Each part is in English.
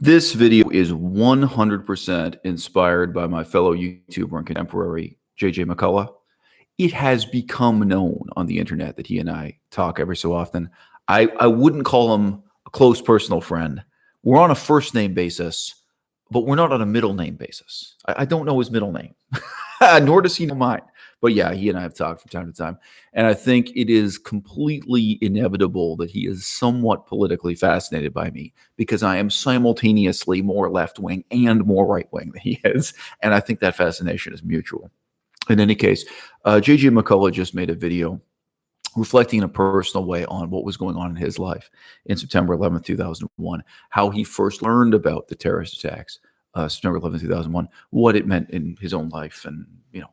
This video is 100% inspired by my fellow YouTuber and contemporary, JJ McCullough. It has become known on the internet that he and I talk every so often. I wouldn't call him a close personal friend. We're on a first name basis, but we're not on a middle name basis. I don't know his middle name, nor does he know mine. But yeah, he and I have talked from time to time. And I think it is completely inevitable that he is somewhat politically fascinated by me because I am simultaneously more left wing and more right wing than he is. And I think that fascination is mutual. In any case, JJ McCullough just made a video reflecting in a personal way on what was going on in his life in September 11th, 2001, how he first learned about the terrorist attacks, September 11th, 2001, what it meant in his own life and,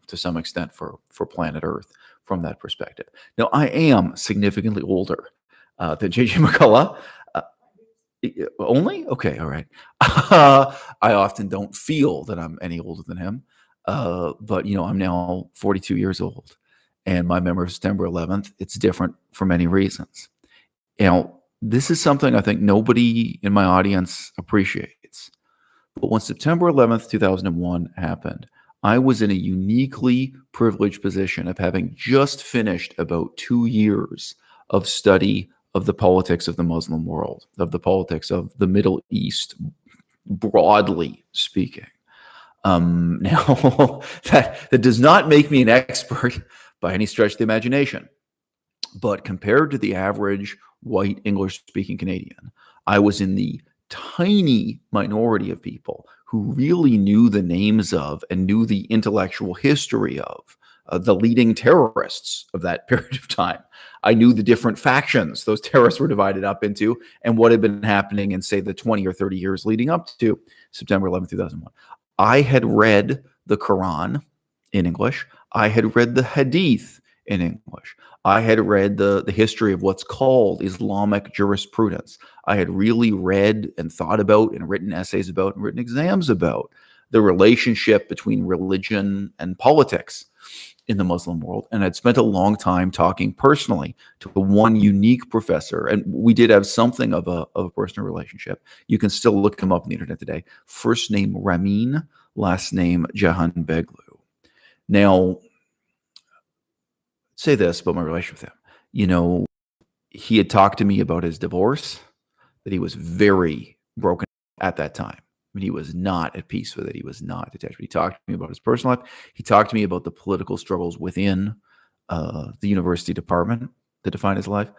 to some extent for planet Earth from that perspective. Now, I am significantly older than JJ McCullough. Only? Okay, all right. I often don't feel that I'm any older than him. But, I'm now 42 years old. And my memory of September 11th, it's different for many reasons. This is something I think nobody in my audience appreciates. But when September 11th, 2001 happened, I was in a uniquely privileged position of having just finished about 2 years of study of the politics of the Muslim world, of the politics of the Middle East, broadly speaking. Now, that does not make me an expert by any stretch of the imagination. But compared to the average white English-speaking Canadian, I was in the tiny minority of people who really knew the names of and knew the intellectual history of the leading terrorists of that period of time. I knew the different factions those terrorists were divided up into and what had been happening in, say, the 20 or 30 years leading up to September 11, 2001. I had read the Quran in English. I had read the Hadith in English. I had read the history of what's called Islamic jurisprudence. I had really read and thought about and written essays about and written exams about the relationship between religion and politics in the Muslim world. And I'd spent a long time talking personally to one unique professor. And we did have something of a personal relationship. You can still look him up on the internet today. First name Ramin, last name Jahan Beglu. Now, say this about my relationship with him. He had talked to me about his divorce, that he was very broken at that time. I mean, he was not at peace with it. He was not attached. He talked to me about his personal life. He talked to me about the political struggles within the university department that defined his life.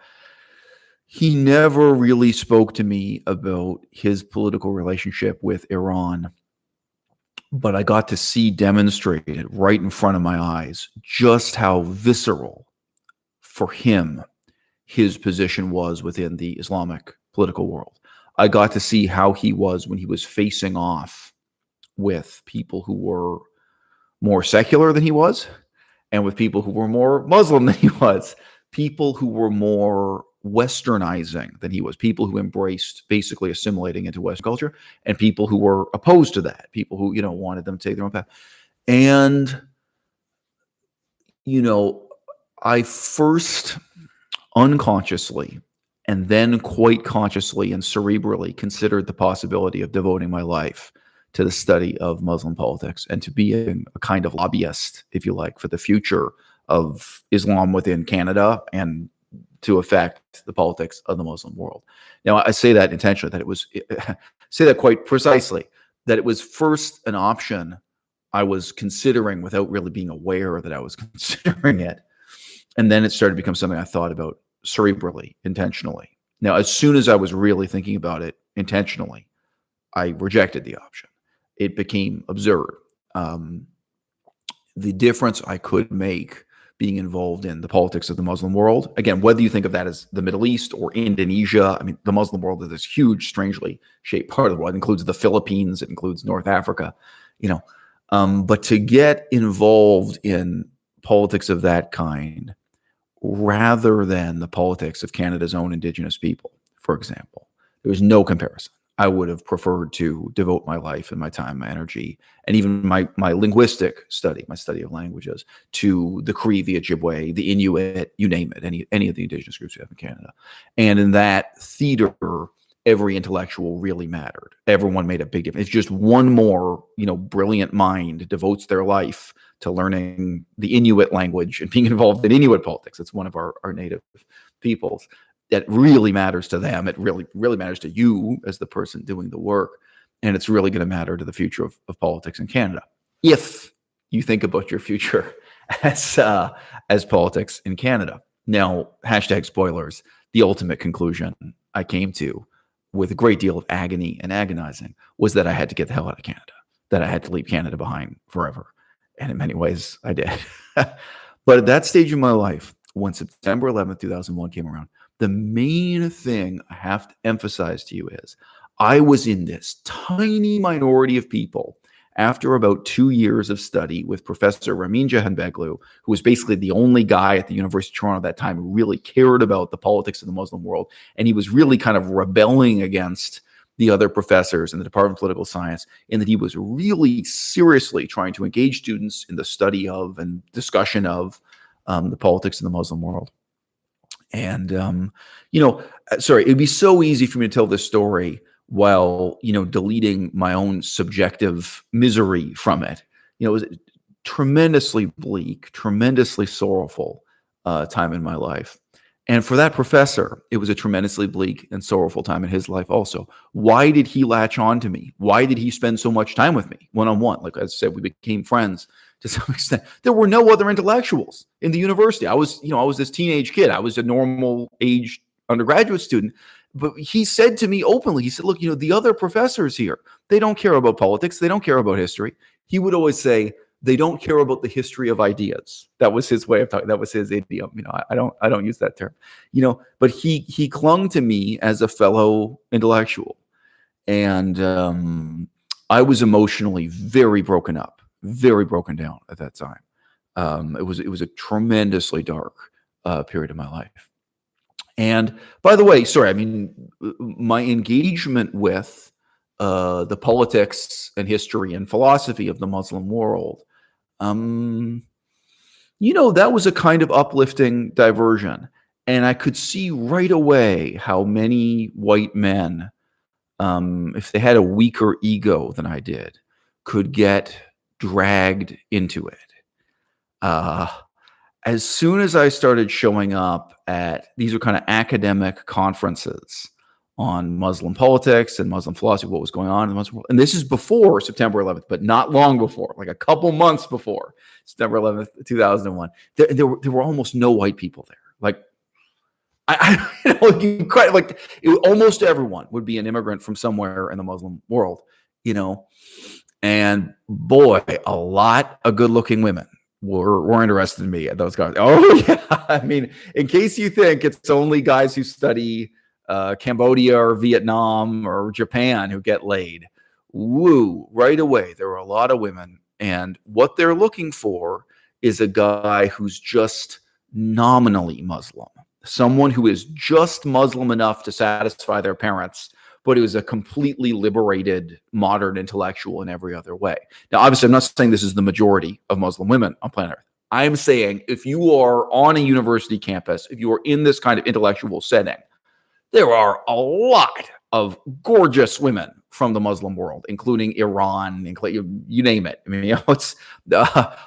He never really spoke to me about his political relationship with Iran, but I got to see demonstrated right in front of my eyes just how visceral for him his position was within the Islamic political world. I got to see how he was when he was facing off with people who were more secular than he was, and with people who were more Muslim than he was, people who were more Westernizing than he was, people who embraced basically assimilating into Western culture, and people who were opposed to that, people who, wanted them to take their own path. And, I first unconsciously and then quite consciously and cerebrally considered the possibility of devoting my life to the study of Muslim politics and to being a kind of lobbyist, if you like, for the future of Islam within Canada and to affect the politics of the Muslim world. Now, I say that intentionally, say that quite precisely, that it was first an option I was considering without really being aware that I was considering it. And then it started to become something I thought about cerebrally, intentionally. Now, as soon as I was really thinking about it intentionally, I rejected the option. It became absurd. The difference I could make being involved in the politics of the Muslim world, again, whether you think of that as the Middle East or Indonesia, I mean, the Muslim world is this huge, strangely shaped part of the world. It includes the Philippines, it includes North Africa, but to get involved in politics of that kind, rather than the politics of Canada's own Indigenous people, for example, there was no comparison. I would have preferred to devote my life and my time, my energy, and even my linguistic study, my study of languages, to the Cree, the Ojibwe, the Inuit, you name it, any of the Indigenous groups we have in Canada. And in that theater, every intellectual really mattered. Everyone made a big difference. It's just one more, brilliant mind devotes their life to learning the Inuit language and being involved in Inuit politics. It's one of our native peoples. That really matters to them. It really, really matters to you as the person doing the work. And it's really going to matter to the future of politics in Canada. If you think about your future as politics in Canada. Now, hashtag spoilers, the ultimate conclusion I came to with a great deal of agony and agonizing was that I had to get the hell out of Canada, that I had to leave Canada behind forever. And in many ways, I did. But at that stage in my life, when September 11th, 2001 came around, the main thing I have to emphasize to you is I was in this tiny minority of people after about 2 years of study with Professor Ramin Jahanbegloo, who was basically the only guy at the University of Toronto at that time who really cared about the politics of the Muslim world. And he was really kind of rebelling against the other professors in the Department of Political Science, in that he was really seriously trying to engage students in the study of and discussion of the politics of the Muslim world. And, it'd be so easy for me to tell this story while, deleting my own subjective misery from it. It was a tremendously bleak, tremendously sorrowful time in my life. And for that professor, it was a tremendously bleak and sorrowful time in his life also. Why did he latch on to me? Why did he spend so much time with me one-on-one? Like I said, we became friends to some extent. There were no other intellectuals in the university. I was this teenage kid. I was a normal age undergraduate student. But he said to me openly, he said, look, the other professors here, they don't care about politics. They don't care about history. He would always say, they don't care about the history of ideas. That was his way of talking. That was his idiom. I don't use that term, but he clung to me as a fellow intellectual. And I was emotionally very broken up, very broken down at that time. It was a tremendously dark period of my life. And by the way, my engagement with the politics and history and philosophy of the Muslim world, that was a kind of uplifting diversion. And I could see right away how many white men, if they had a weaker ego than I did, could get dragged into it. As soon as I started showing up at, these are kind of academic conferences on Muslim politics and Muslim philosophy, what was going on in the Muslim world. And this is before September 11th, but not long before, like a couple months before September 11th, 2001. There were almost no white people there. Like, almost everyone would be an immigrant from somewhere in the Muslim world, and boy, a lot of good-looking women were interested in me. Those guys. Oh yeah. I mean, in case you think it's only guys who study Cambodia or Vietnam or Japan who get laid. Woo, right away. There were a lot of women. And what they're looking for is a guy who's just nominally Muslim. Someone who is just Muslim enough to satisfy their parents, but who is a completely liberated modern intellectual in every other way. Now, obviously, I'm not saying this is the majority of Muslim women on planet Earth. I'm saying if you are on a university campus, if you are in this kind of intellectual setting, there are a lot of gorgeous women from the Muslim world, including Iran, you name it. I mean, it's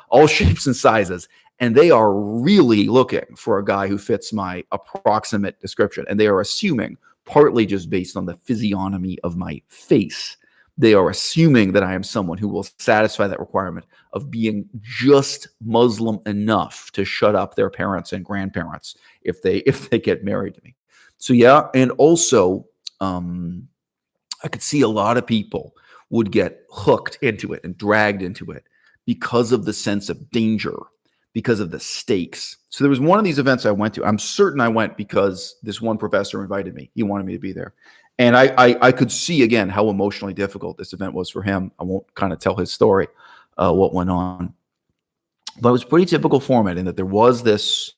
all shapes and sizes. And they are really looking for a guy who fits my approximate description. And they are assuming, partly just based on the physiognomy of my face, they are assuming that I am someone who will satisfy that requirement of being just Muslim enough to shut up their parents and grandparents if they get married to me. So yeah, and also I could see a lot of people would get hooked into it and dragged into it because of the sense of danger, because of the stakes. So there was one of these events I went to. I'm certain I went because this one professor invited me. He wanted me to be there. And I could see, again, how emotionally difficult this event was for him. I won't kind of tell his story, what went on. But it was a pretty typical format in that there was this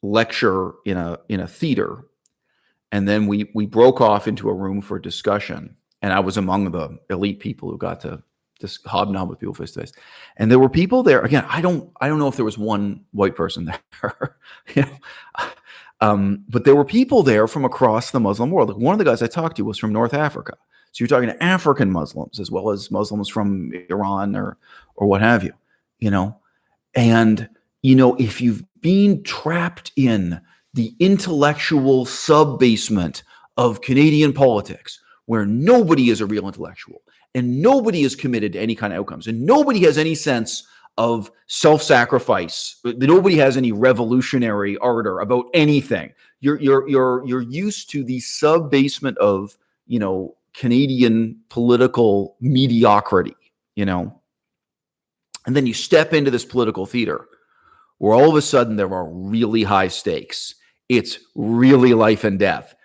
lecture in a theater. And then we broke off into a room for discussion. And I was among the elite people who got to just hobnob with people face to face. And there were people there. Again, I don't know if there was one white person there. But there were people there from across the Muslim world. Like one of the guys I talked to was from North Africa. So you're talking to African Muslims as well as Muslims from Iran or what have you, you know. And, you know, if you've been trapped in the intellectual sub-basement of Canadian politics, where nobody is a real intellectual and nobody is committed to any kind of outcomes and nobody has any sense of self-sacrifice, nobody has any revolutionary ardor about anything. You're used to the sub-basement of, you know, Canadian political mediocrity, you know. And then you step into this political theater where all of a sudden there are really high stakes. It's really life and death.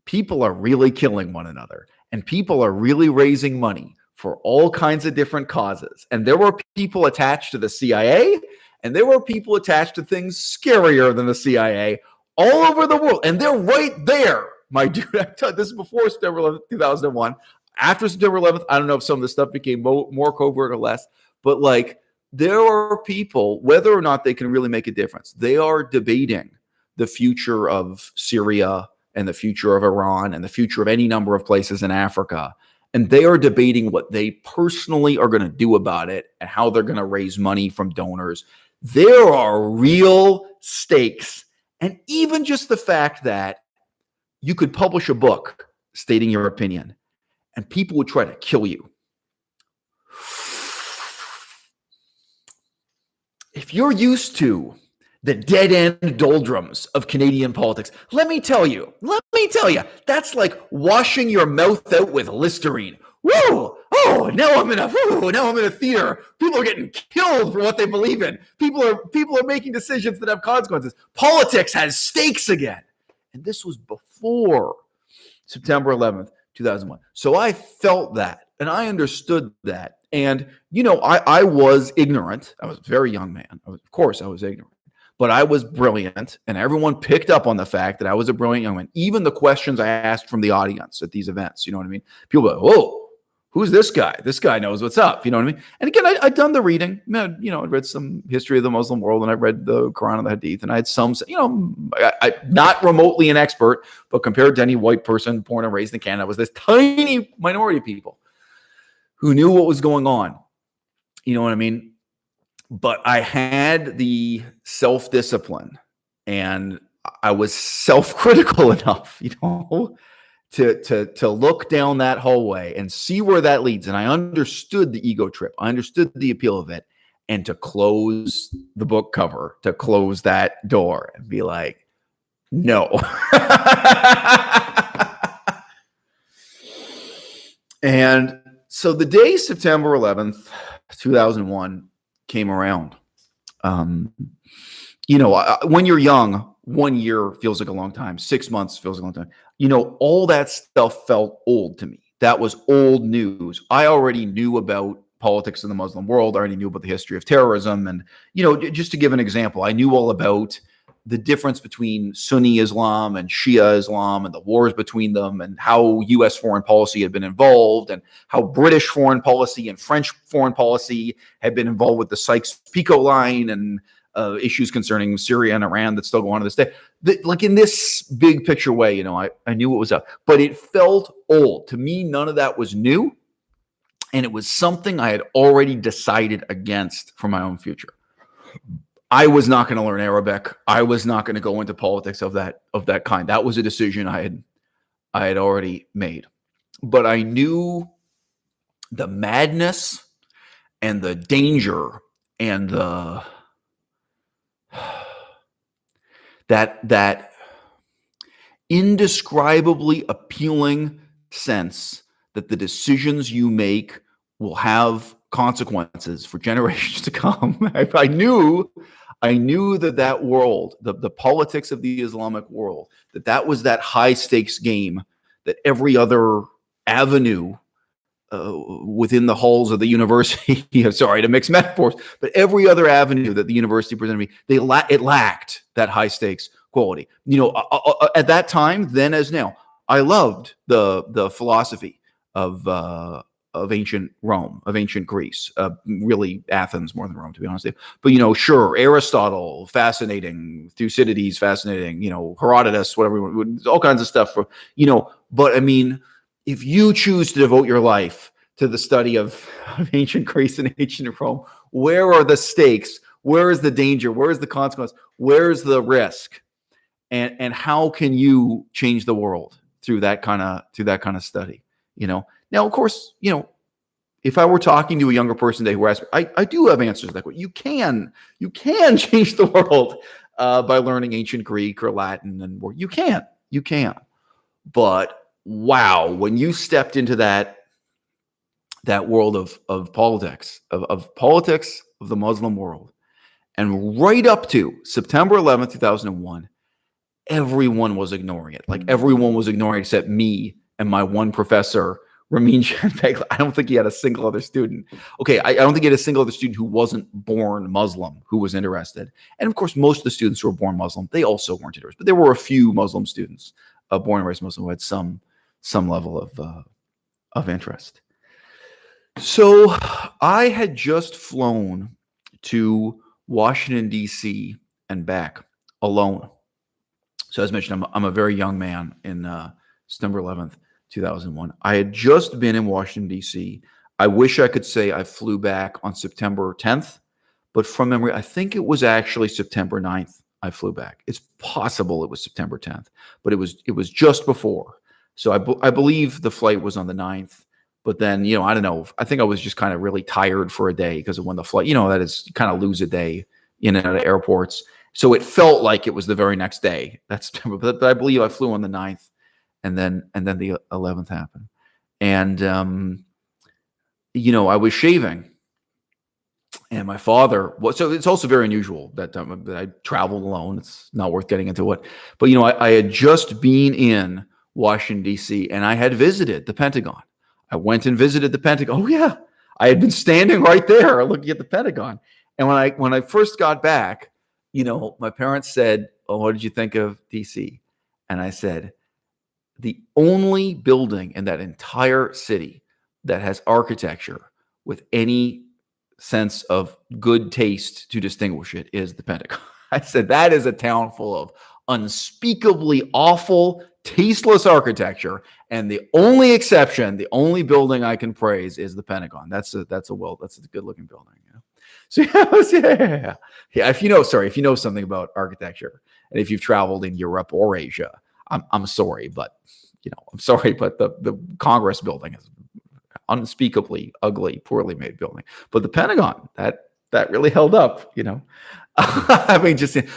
People are really killing one another, and people are really raising money for all kinds of different causes. And there were people attached to the CIA, and there were people attached to things scarier than the CIA all over the world. And they're right there, my dude. This is before September 11th, 2001. After September 11th, I don't know if some of this stuff became more covert or less, but like, there are people, whether or not they can really make a difference, they are debating the future of Syria and the future of Iran and the future of any number of places in Africa. And they are debating what they personally are going to do about it and how they're going to raise money from donors. There are real stakes. And even just the fact that you could publish a book stating your opinion and people would try to kill you. If you're used to the dead-end doldrums of Canadian politics, let me tell you, that's like washing your mouth out with Listerine. Whoa! Oh, now I'm in a theater. People are getting killed for what they believe in. People are making decisions that have consequences. Politics has stakes again. And this was before September 11th, 2001. So I felt that, and I understood that. And, you know, I was ignorant. I was a very young man. Of course, I was ignorant. But I was brilliant, and everyone picked up on the fact that I was a brilliant young man. Even the questions I asked from the audience at these events, you know what I mean? People were like, whoa, who's this guy? This guy knows what's up, you know what I mean? And again, I'd done the reading. You know, I'd read some history of the Muslim world, and I read the Quran and the Hadith, and I had some, you know, I not remotely an expert, but compared to any white person born and raised in Canada, was this tiny minority of people who knew what was going on. You know what I mean? But I had the self-discipline, and I was self-critical enough, you know, to look down that hallway and see where that leads. And I understood the ego trip. I understood the appeal of it. And to close the book cover, to close that door and be like, no. And so the day September 11th, 2001 came around. You know, when you're young, 1 year feels like a long time. 6 months feels like a long time. You know, all that stuff felt old to me. That was old news. I already knew about politics in the Muslim world. I already knew about the history of terrorism. And, you know, just to give an example, I knew all about the difference between Sunni Islam and Shia Islam and the wars between them, and how U.S. foreign policy had been involved, and how British foreign policy and French foreign policy had been involved with the Sykes-Picot line and issues concerning Syria and Iran that still go on to this day. Like in this big picture way, you know, I knew what was up, but it felt old. To me, none of that was new, and it was something I had already decided against for my own future. I was not going to learn Arabic. I was not going to go into politics of that kind. That was a decision I had already made. But I knew the madness and the danger and the that indescribably appealing sense that the decisions you make will have consequences for generations to come. I knew that world, the politics of the Islamic world, that was that high stakes game that every other avenue within the halls of the university, sorry to mix metaphors, but every other avenue that the university presented me, it lacked that high stakes quality. You know, at that time, then as now, I loved the philosophy of ancient Rome, of ancient Greece, really Athens more than Rome, to be honest with you. But, you know, sure, Aristotle, fascinating, Thucydides, fascinating, you know, Herodotus, whatever, all kinds of stuff. You know, but I mean, if you choose to devote your life to the study of ancient Greece and ancient Rome, where are the stakes? Where is the danger? Where is the consequence? Where's the risk? And how can you change the world through that kind of study? You know, now of course, you know, if I were talking to a younger person today who asked, I do have answers to that. You can change the world by learning ancient Greek or Latin, and more. You can. But wow, when you stepped into that world of politics, of politics of the Muslim world, and right up to September 11th, 2001, everyone was ignoring it. Like everyone was ignoring it except me and my one professor, Ramin Shanbeg. I don't think he had a single other student. Okay, I don't think he had a single other student who wasn't born Muslim who was interested. And of course, most of the students who were born Muslim, they also weren't interested. But there were a few Muslim students, born and raised Muslim, who had some level of interest. So I had just flown to Washington, D.C. and back alone. So as mentioned, I'm a very young man in September 11th, 2001. I had just been in Washington, D.C. I wish I could say I flew back on September 10th, but from memory, I think it was actually September 9th I flew back. It's possible it was September 10th, but it was just before. So I believe the flight was on the 9th, but then, you know, I don't know. I think I was just kind of really tired for a day because of when the flight, you know, that is, you kind of lose a day in and out of airports. So it felt like it was the very next day. That's, but I believe I flew on the 9th, and then the 11th happened. And, you know, I was shaving, and my father was, so it's also very unusual that I traveled alone. It's not worth getting into what, but, you know, I had just been in Washington, D.C., and I had visited the Pentagon. I went and visited the Pentagon. Oh, yeah. I had been standing right there looking at the Pentagon. And when I first got back, you know, my parents said, "Oh, what did you think of DC?" And I said, the only building in that entire city that has architecture with any sense of good taste to distinguish it is the Pentagon. I said, that is a town full of unspeakably awful, tasteless architecture, and the only exception, the only building I can praise is the Pentagon. That's a good looking building. You know? So yeah. If you know something about architecture, and if you've traveled in Europe or Asia, I'm sorry, but the Congress building is unspeakably ugly, poorly made building. But the Pentagon, that really held up, you know.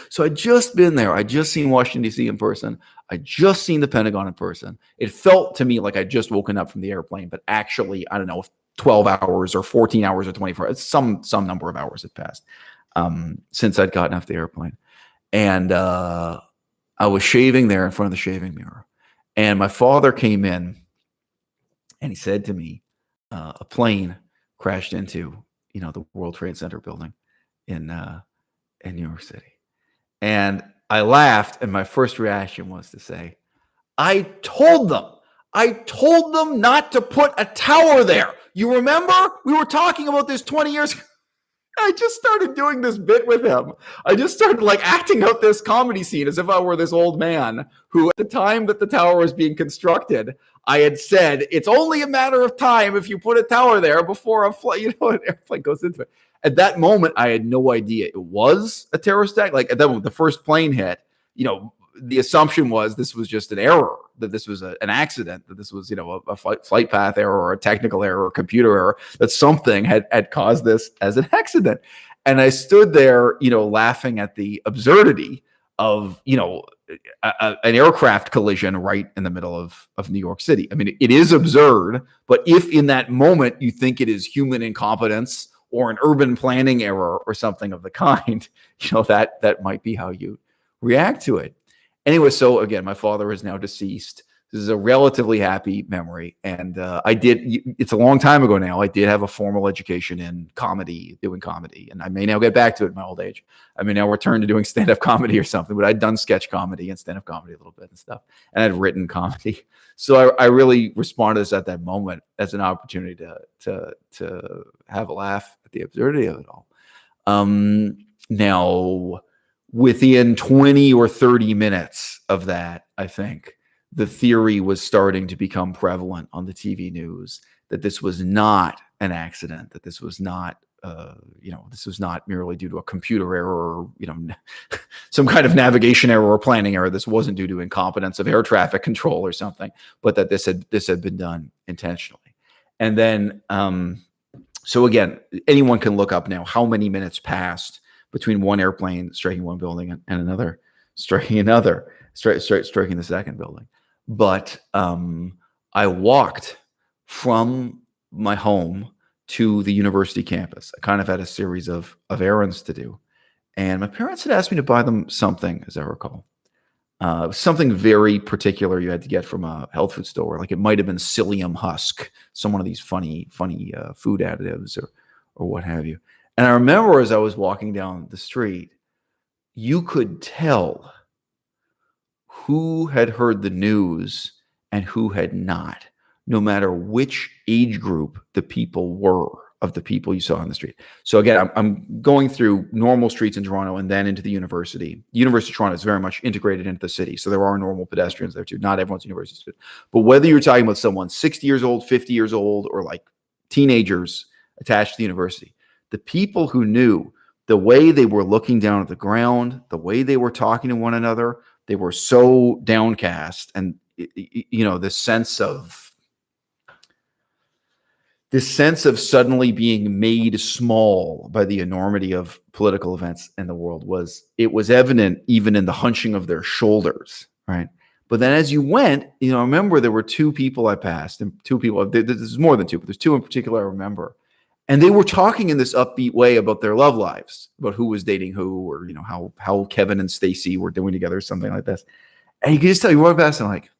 So I'd just been there. I'd just seen Washington, D.C. in person. I'd just seen the Pentagon in person. It felt to me like I'd just woken up from the airplane, but actually, I don't know, 12 hours or 14 hours or 24 hours, some number of hours had passed since I'd gotten off the airplane. And I was shaving there in front of the shaving mirror. And my father came in and he said to me, a plane crashed into, you know, the World Trade Center building in New York City. And I laughed, and my first reaction was to say, I told them not to put a tower there. You remember? We were talking about this 20 years ago. I just started doing this bit with him. I just started like acting out this comedy scene as if I were this old man who, at the time that the tower was being constructed, I had said, it's only a matter of time if you put a tower there before an airplane goes into it. At that moment, I had no idea it was a terrorist attack. Like at that moment, the first plane hit, you know, the assumption was this was just an error, that this was an accident, that this was, you know, a flight path error or a technical error or a computer error, that something had caused this as an accident. And I stood there, you know, laughing at the absurdity of, you know, an aircraft collision right in the middle of New York City. I mean, it is absurd, but if in that moment you think it is human incompetence or an urban planning error or something of the kind, you know, that might be how you react to it. Anyway, so again, my father is now deceased. This is a relatively happy memory. And it's a long time ago now. I did have a formal education in comedy, doing comedy. And I may now get back to it in my old age. I may now return to doing stand-up comedy or something, but I'd done sketch comedy and stand-up comedy a little bit and stuff. And I'd written comedy. So I really responded to this at that moment as an opportunity to have a laugh at the absurdity of it all. Now, within 20 or 30 minutes of that, I think, the theory was starting to become prevalent on the TV news that this was not an accident, that this was not, this was not merely due to a computer error or, some kind of navigation error or planning error. This wasn't due to incompetence of air traffic control or something, but that this had been done intentionally. And then, so again, anyone can look up now how many minutes passed between one airplane striking one building and another striking another, striking the second building. But I walked from my home to the university campus. I kind of had a series of errands to do. And my parents had asked me to buy them something, as I recall. Something very particular you had to get from a health food store. Like it might have been psyllium husk, some one of these funny food additives or what have you. And I remember as I was walking down the street, you could tell who had heard the news and who had not, no matter which age group the people were of the people you saw on the street. So again, I'm going through normal streets in Toronto and then into the university. University of Toronto is very much integrated into the city. So there are normal pedestrians there too. Not everyone's university student. But whether you're talking about someone 60 years old, 50 years old, or like teenagers attached to the university, the people who knew the way they were looking down at the ground, the way they were talking to one another, they were so downcast. And, this sense of suddenly being made small by the enormity of political events in the world was evident even in the hunching of their shoulders, right? But then as you went, I remember there were two people I passed, and two people, there's more than two, but there's two in particular I remember. And they were talking in this upbeat way about their love lives, about who was dating who, or, how Kevin and Stacy were doing together, something like this. And you can just tell, you walk past and like,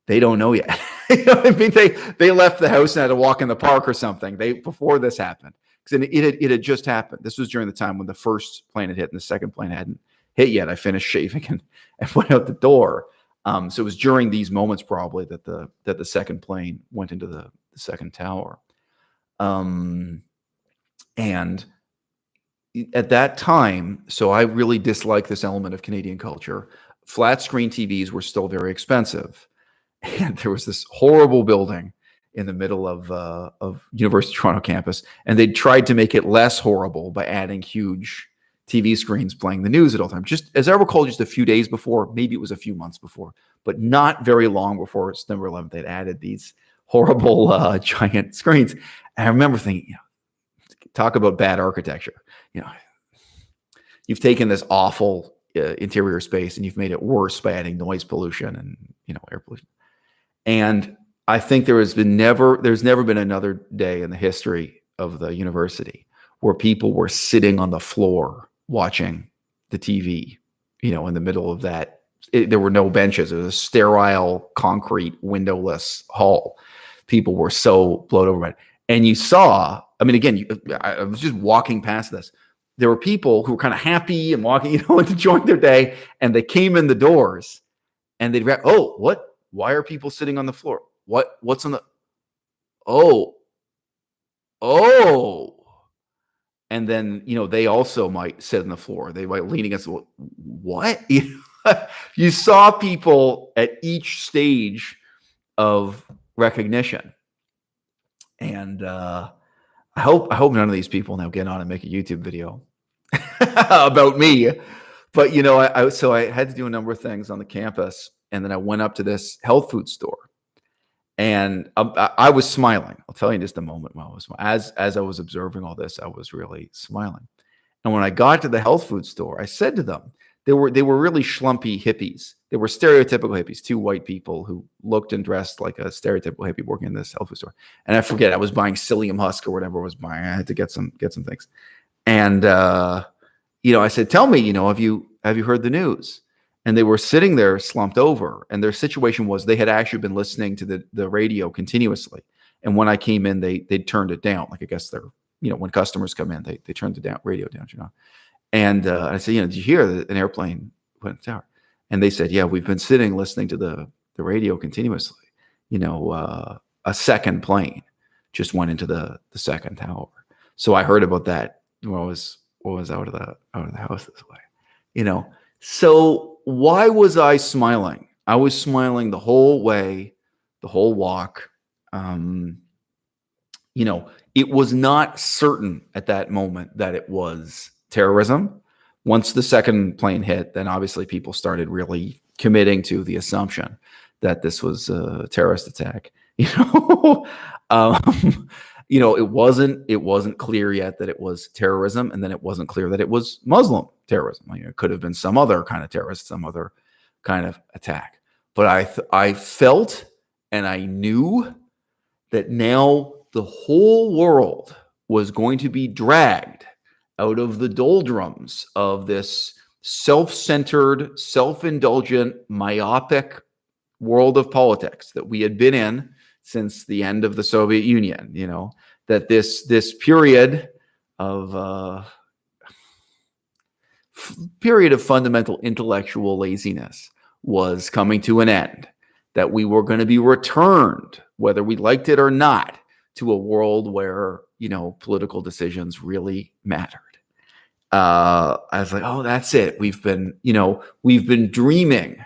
they don't know yet. I mean, they left the house and had to walk in the park or something before this happened. Because it had just happened. This was during the time when the first plane had hit and the second plane hadn't hit yet. I finished shaving and went out the door. So it was during these moments probably that the second plane went into the second tower. And at that time, so I really disliked this element of Canadian culture. Flat screen TVs were still very expensive. And there was this horrible building in the middle of University of Toronto campus. And they tried to make it less horrible by adding huge TV screens playing the news at all times. Just as I recall, just a few days before, maybe it was a few months before, but not very long before September 11th, they'd added these horrible giant screens. And I remember thinking, talk about bad architecture. You've taken this awful interior space and you've made it worse by adding noise pollution and air pollution. And I think there's never been another day in the history of the university where people were sitting on the floor watching the TV, in the middle of that. There were no benches. It was a sterile, concrete, windowless hall. People were so blown over by it. And you saw, I mean, again, I was just walking past this. There were people who were kind of happy and walking, enjoying their day. And they came in the doors and they'd react, oh, what? Why are people sitting on the floor? What's on the, oh. And then, they also might sit on the floor. They might lean against the, what? You saw people at each stage of recognition. And I hope none of these people now get on and make a YouTube video about me. But, so I had to do a number of things on the campus. And then I went up to this health food store. And I was smiling. I'll tell you in just a moment while I was as I was observing all this, I was really smiling. And when I got to the health food store, I said to them, they were really schlumpy hippies. They were stereotypical hippies, two white people who looked and dressed like a stereotypical hippie working in this health food store. And I forget, I was buying psyllium husk or whatever I was buying. I had to get some things. And I said, tell me, have you heard the news? and they were sitting there slumped over. And their situation was they had actually been listening to the radio continuously. And when I came in, they turned it down. Like, I guess they're, when customers come in, they turn the radio down, And I said, did you hear an airplane went in the tower? And they said, yeah, we've been sitting listening to the radio continuously. A second plane just went into the second tower. So I heard about that when I was out of the house this way. So why was I smiling? I was smiling the whole way, the whole walk. It was not certain at that moment that it was terrorism. Once the second plane hit, then obviously people started really committing to the assumption that this was a terrorist attack. It wasn't clear yet that it was terrorism, and then it wasn't clear that it was Muslim terrorism. It could have been some other kind of terrorist, some other kind of attack. But I felt and I knew that now the whole world was going to be dragged out of the doldrums of this self-centered, self-indulgent, myopic world of politics that we had been in since the end of the Soviet Union. That this period of fundamental intellectual laziness was coming to an end, that we were going to be returned, whether we liked it or not, to a world where, political decisions really mattered. I was like, oh, that's it. We've been dreaming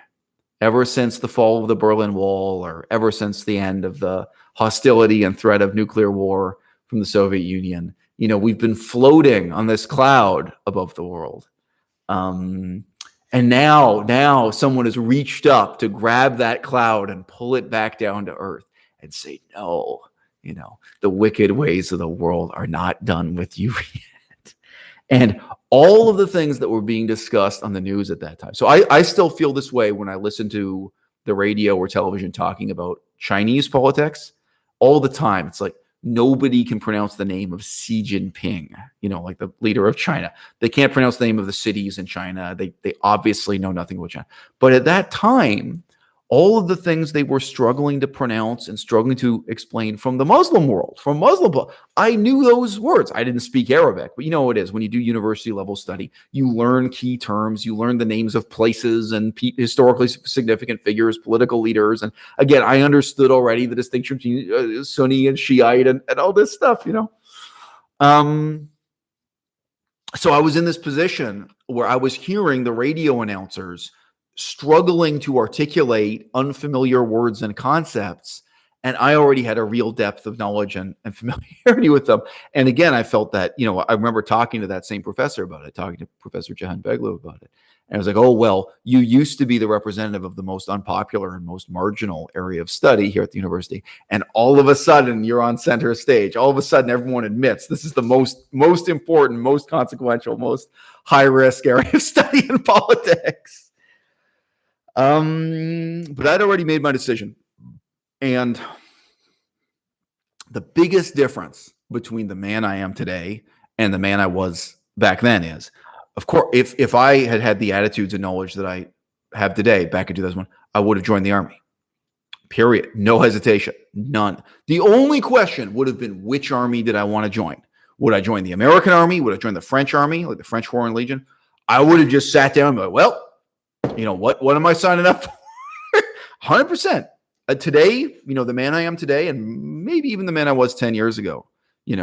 ever since the fall of the Berlin Wall, or ever since the end of the hostility and threat of nuclear war from the Soviet Union. We've been floating on this cloud above the world. And now someone has reached up to grab that cloud and pull it back down to earth and say, no, the wicked ways of the world are not done with you yet. And all of the things that were being discussed on the news at that time. So I still feel this way when I listen to the radio or television talking about Chinese politics all the time. It's like nobody can pronounce the name of Xi Jinping, like the leader of China. They can't pronounce the name of the cities in China. They obviously know nothing about China. But at that time, all of the things they were struggling to pronounce and struggling to explain from the Muslim world, I knew those words. I didn't speak Arabic, but it is when you do university level study, you learn key terms, you learn the names of places and historically significant figures, political leaders. And again, I understood already the distinction between Sunni and Shiite and all this stuff, So I was in this position where I was hearing the radio announcers struggling to articulate unfamiliar words and concepts. And I already had a real depth of knowledge and familiarity with them. And again, I felt that, I remember talking to that same professor about it, talking to Professor Jahan Beglu about it. And I was like, oh, well, you used to be the representative of the most unpopular and most marginal area of study here at the university. And all of a sudden you're on center stage. All of a sudden everyone admits this is the most important, most consequential, most high risk area of study in politics. But I'd already made my decision. And the biggest difference between the man I am today and the man I was back then is, of course, if I had had the attitudes and knowledge that I have today back in 2001, I would have joined the Army. Period. No hesitation. None. The only question would have been, which army did I want to join? Would I join the American Army? Would I join the French Army, like the French Foreign Legion? I would have just sat down and be like, well, what am I signing up for? 100%. Today, the man I am today, and maybe even the man I was 10 years ago, would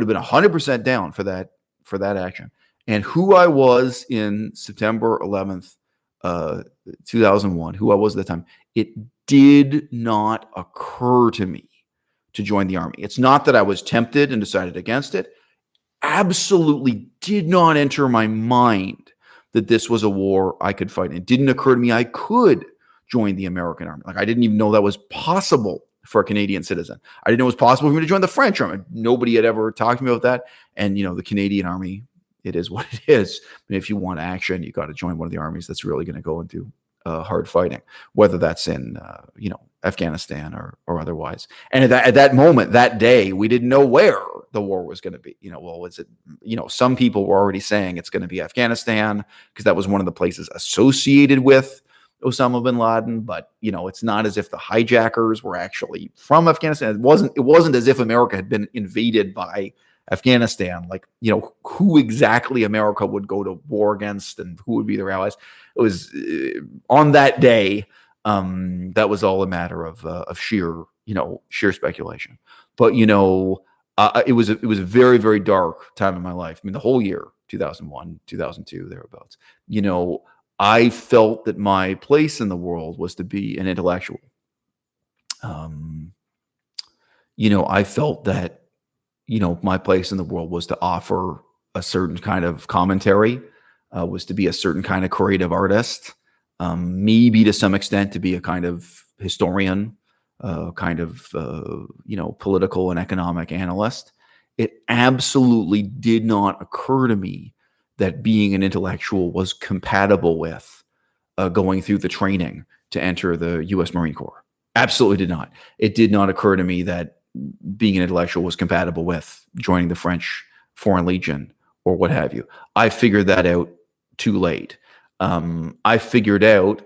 have been 100% down for that action. And who I was in September 11th, 2001, who I was at the time, it did not occur to me to join the Army. It's not that I was tempted and decided against it. Absolutely did not enter my mind that this was a war I could fight. It didn't occur to me I could join the American Army. Like, I didn't even know that was possible for a Canadian citizen. I didn't know it was possible for me to join the French Army. Nobody had ever talked to me about that. And, the Canadian Army, it is what it is. And if you want action, you got to join one of the armies that's really going to go into hard fighting, whether that's in, Afghanistan or otherwise. And at that moment, that day, we didn't know where the war was going to be. Well, is it, some people were already saying it's going to be Afghanistan because that was one of the places associated with Osama bin Laden, but it's not as if the hijackers were actually from Afghanistan. It wasn't as if America had been invaded by Afghanistan. Like, who exactly America would go to war against and who would be their allies. It was on that day. That was all a matter of sheer speculation. But it was a very, very dark time in my life. I mean, the whole year, 2001, 2002, thereabouts. I felt that my place in the world was to be an intellectual. I felt that, my place in the world was to offer a certain kind of commentary, was to be a certain kind of creative artist, maybe to some extent to be a kind of historian, kind of, political and economic analyst. It absolutely did not occur to me that being an intellectual was compatible with going through the training to enter the U.S. Marine Corps. Absolutely did not. It did not occur to me that being an intellectual was compatible with joining the French Foreign Legion or what have you. I figured that out too late. I figured out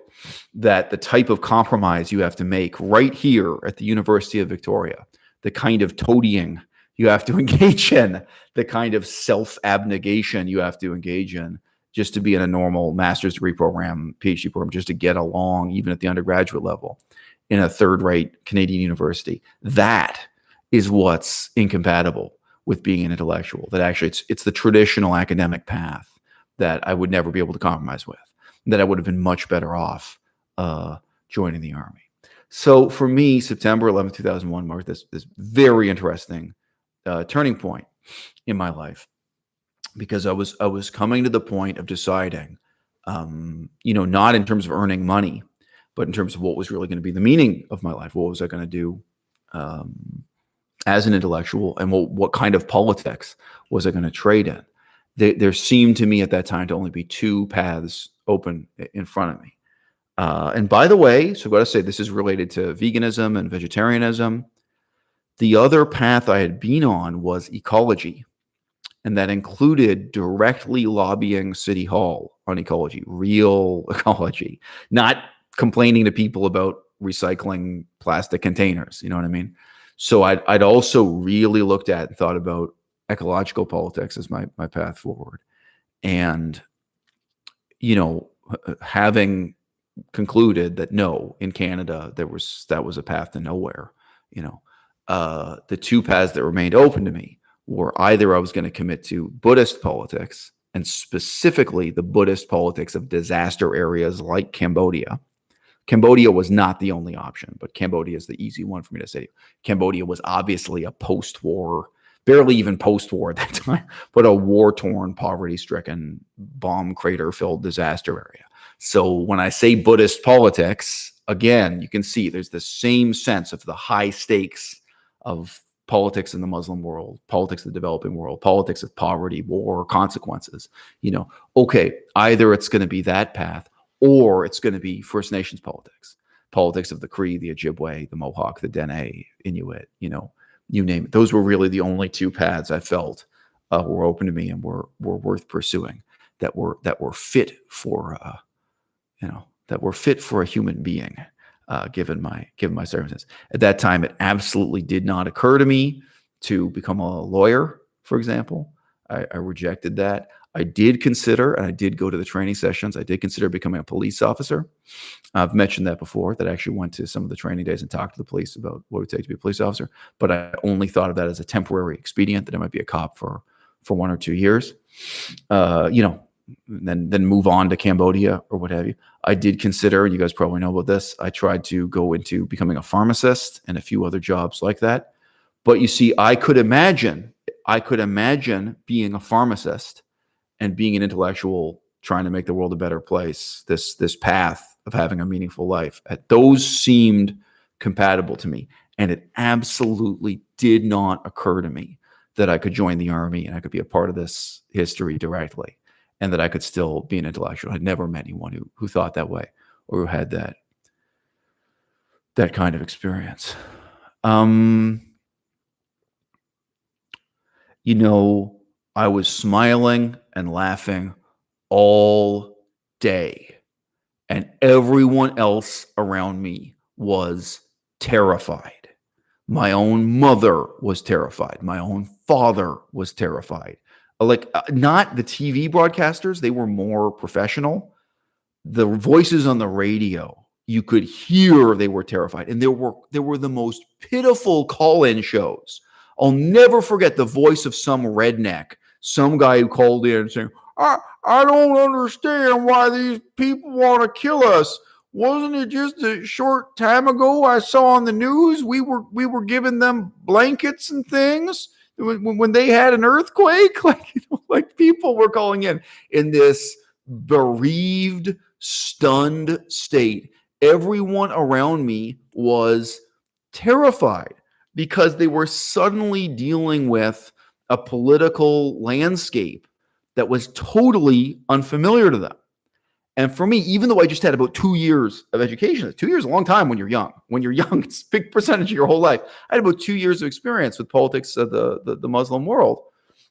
that the type of compromise you have to make right here at the University of Victoria, the kind of toadying you have to engage in, the kind of self-abnegation you have to engage in just to be in a normal master's degree program, PhD program, just to get along, even at the undergraduate level, in a third-rate Canadian university. That is what's incompatible with being an intellectual. That actually it's the traditional academic path that I would never be able to compromise with, that I would have been much better off joining the Army. So for me, September 11th, 2001 marked this very interesting turning point in my life, because I was coming to the point of deciding, not in terms of earning money, but in terms of what was really going to be the meaning of my life. What was I going to do as an intellectual, and what kind of politics was I going to trade in? There seemed to me at that time to only be two paths open in front of me. And by the way, so I've got to say, this is related to veganism and vegetarianism. The other path I had been on was ecology, and that included directly lobbying City Hall on ecology, real ecology, not complaining to people about recycling plastic containers. You know what I mean? So I'd also really looked at and thought about ecological politics as my path forward. And, having concluded that no, in Canada, that was a path to nowhere, the two paths that remained open to me were either I was going to commit to Buddhist politics, and specifically the Buddhist politics of disaster areas like Cambodia. Cambodia was not the only option, but Cambodia is the easy one for me to say. Cambodia was obviously a post-war, barely even post-war at that time, but a war-torn, poverty-stricken, bomb crater-filled disaster area. So when I say Buddhist politics, again, you can see there's the same sense of the high stakes of politics in the Muslim world, politics in the developing world, politics of poverty, war, consequences. Okay, either it's going to be that path, or it's going to be First Nations politics, politics of the Cree, the Ojibwe, the Mohawk, the Dene, Inuit, you name it. Those were really the only two paths I felt were open to me and were worth pursuing, that were fit for a human being, given my circumstances. At that time, it absolutely did not occur to me to become a lawyer, for example. I rejected that. I did consider, and I did go to the training sessions, I did consider becoming a police officer. I've mentioned that before, that I actually went to some of the training days and talked to the police about what it would take to be a police officer. But I only thought of that as a temporary expedient, that I might be a cop for 1 or 2 years, then move on to Cambodia or what have you. I did consider, you guys probably know about this, I tried to go into becoming a pharmacist and a few other jobs like that. But you see, I could imagine being a pharmacist and being an intellectual trying to make the world a better place, this path of having a meaningful life. Those seemed compatible to me. And it absolutely did not occur to me that I could join the Army and I could be a part of this history directly, and that I could still be an intellectual. I'd never met anyone who thought that way, or who had that kind of experience. you know, I was smiling and laughing all day, and everyone else around me was terrified. My own mother was terrified. My own father was terrified. Like, not the TV broadcasters, they were more professional. The voices on the radio, you could hear they were terrified. And there were the most pitiful call-in shows. I'll never forget the voice of some redneck, some guy who called in saying, I don't understand why these people want to kill us. Wasn't it just a short time ago I saw on the news we were giving them blankets and things when they had an earthquake? Like people were calling in this bereaved, stunned state. Everyone around me was terrified because they were suddenly dealing with a political landscape that was totally unfamiliar to them. And for me, even though I just had about 2 years of education, 2 years is a long time when you're young. When you're young, it's a big percentage of your whole life. I had about 2 years of experience with politics of the Muslim world.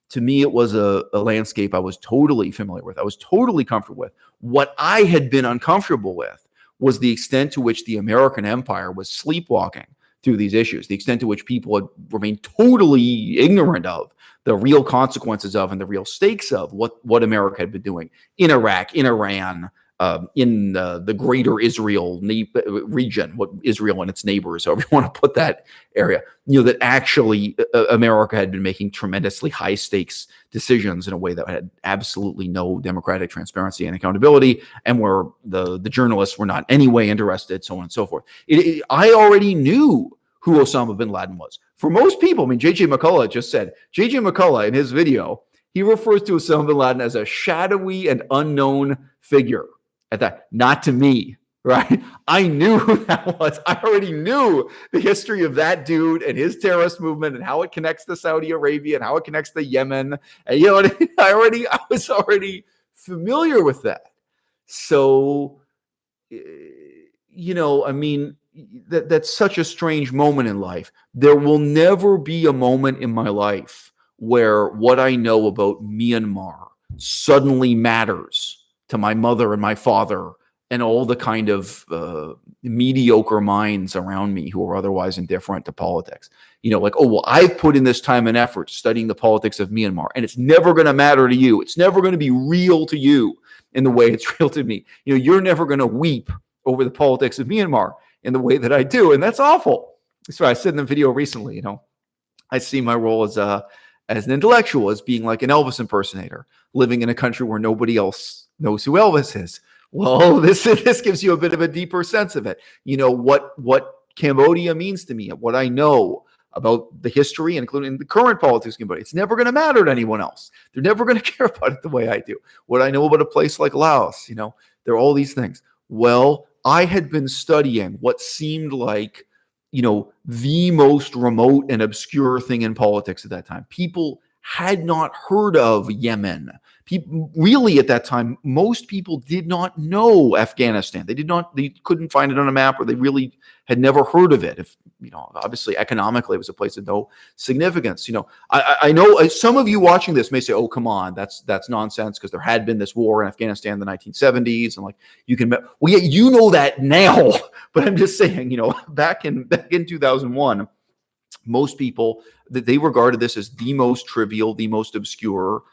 To me, it was a landscape I was totally familiar with. I was totally comfortable with. What I had been uncomfortable with was the extent to which the American empire was sleepwalking through these issues, the extent to which people had remained totally ignorant of the real consequences of and the real stakes of what America had been doing in Iraq, in Iran, in the greater Israel region, what Israel and its neighbors, however you want to put that area, that actually America had been making tremendously high stakes decisions in a way that had absolutely no democratic transparency and accountability, and where the journalists were not in any way interested, so on and so forth. I already knew who Osama bin Laden was. For most people, I mean, J.J. McCullough just said, J.J. McCullough in his video, he refers to Osama bin Laden as a shadowy and unknown figure. At that, not to me, right? I knew who that was. I already knew the history of that dude and his terrorist movement and how it connects to Saudi Arabia and how it connects to Yemen. And you know what I mean? I was already familiar with that. So, I mean, that's such a strange moment in life. There will never be a moment in my life where what I know about Myanmar suddenly matters to my mother and my father and all the kind of mediocre minds around me who are otherwise indifferent to politics. Like, oh, well, I've put in this time and effort studying the politics of Myanmar, and it's never going to matter to you. It's never going to be real to you in the way it's real to me. You're never going to weep over the politics of Myanmar in the way that I do, and that's awful. So I said in the video recently, I see my role as an intellectual as being like an Elvis impersonator, living in a country where nobody else knows who Elvis is. Well, this gives you a bit of a deeper sense of it. What Cambodia means to me, what I know about the history, including the current politics of Cambodia. It's never going to matter to anyone else. They're never going to care about it the way I do. What I know about a place like Laos, there are all these things. Well, I had been studying what seemed like, the most remote and obscure thing in politics at that time. People had not heard of Yemen. People, really, at that time, most people did not know Afghanistan. They couldn't find it on a map, or they really had never heard of it. If obviously economically, it was a place of no significance. I know some of you watching this may say, "Oh, come on, that's nonsense," because there had been this war in Afghanistan in the 1970s, and you can, well, yeah, you know that now. But I'm just saying, back in 2001. Most people, that they regarded this as the most trivial, the most obscure.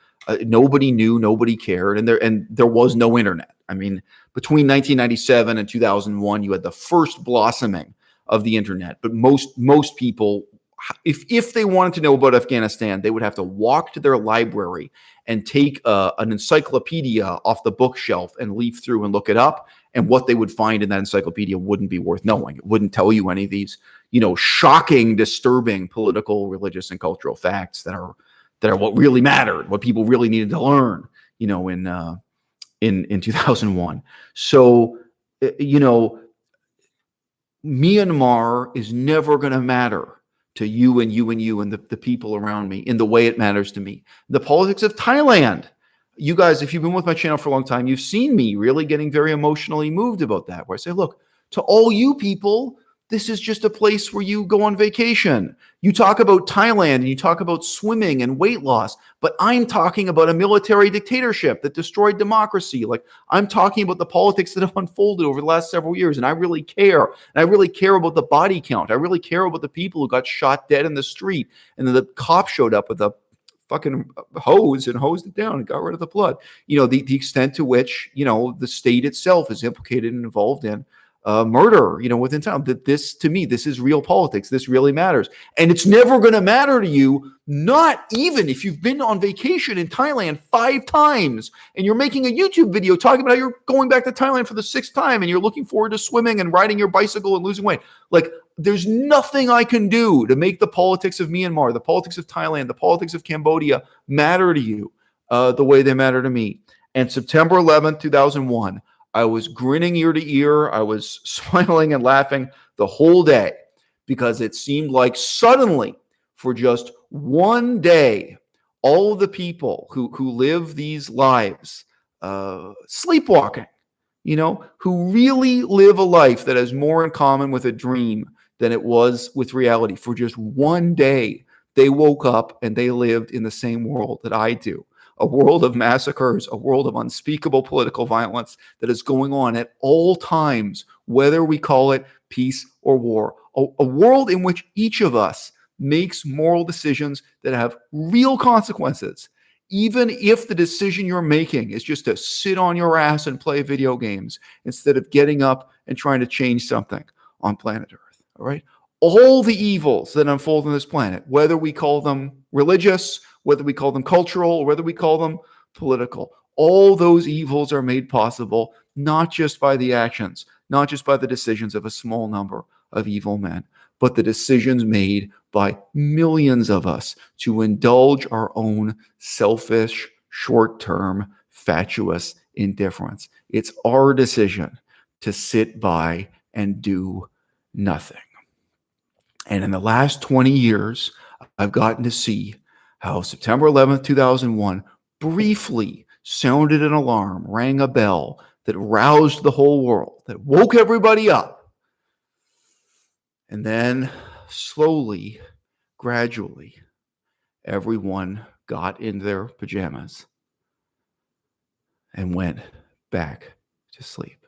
Nobody knew, nobody cared, and there was no internet. I mean, between 1997 and 2001, you had the first blossoming of the internet. But most people, if they wanted to know about Afghanistan, they would have to walk to their library and take an encyclopedia off the bookshelf and leaf through and look it up. And what they would find in that encyclopedia wouldn't be worth knowing. It wouldn't tell you any of these, shocking, disturbing political, religious, and cultural facts that are what really mattered, what people really needed to learn, in 2001. So, Myanmar is never going to matter to you and you and you and the people around me in the way it matters to me. The politics of Thailand. You guys, if you've been with my channel for a long time, you've seen me really getting very emotionally moved about that, where I say, look, to all you people, This is just a place where you go on vacation. You talk about Thailand and you talk about swimming and weight loss, but I'm talking about a military dictatorship that destroyed democracy. Like, I'm talking about the politics that have unfolded over the last several years, and I really care. And I really care about the body count. I really care about the people who got shot dead in the street, and then the cop showed up with a fucking hose and hosed it down and got rid of the blood. The extent to which, the state itself is implicated and involved in murder, within town. That this, to me, this is real politics. This really matters. And it's never going to matter to you, not even if you've been on vacation in Thailand 5 times and you're making a YouTube video talking about how you're going back to Thailand for the 6th time and you're looking forward to swimming and riding your bicycle and losing weight. Like, there's nothing I can do to make the politics of Myanmar, the politics of Thailand, the politics of Cambodia matter to you the way they matter to me. And September 11th, 2001, I was grinning ear to ear. I was smiling and laughing the whole day because it seemed like suddenly, for just one day, all of the people who live these lives sleepwalking, who really live a life that has more in common with a dream than it was with reality. For just one day, they woke up and they lived in the same world that I do. A world of massacres, a world of unspeakable political violence that is going on at all times, whether we call it peace or war. A world in which each of us makes moral decisions that have real consequences, even if the decision you're making is just to sit on your ass and play video games instead of getting up and trying to change something on planet Earth. All right? All the evils that unfold on this planet, whether we call them religious, whether we call them cultural, or whether we call them political, all those evils are made possible not just by the actions, not just by the decisions of a small number of evil men, but the decisions made by millions of us to indulge our own selfish, short-term, fatuous indifference. It's our decision to sit by and do nothing. And in the last 20 years, I've gotten to see how September 11th, 2001 briefly sounded an alarm, rang a bell that roused the whole world, that woke everybody up. And then slowly, gradually, everyone got in their pajamas and went back to sleep.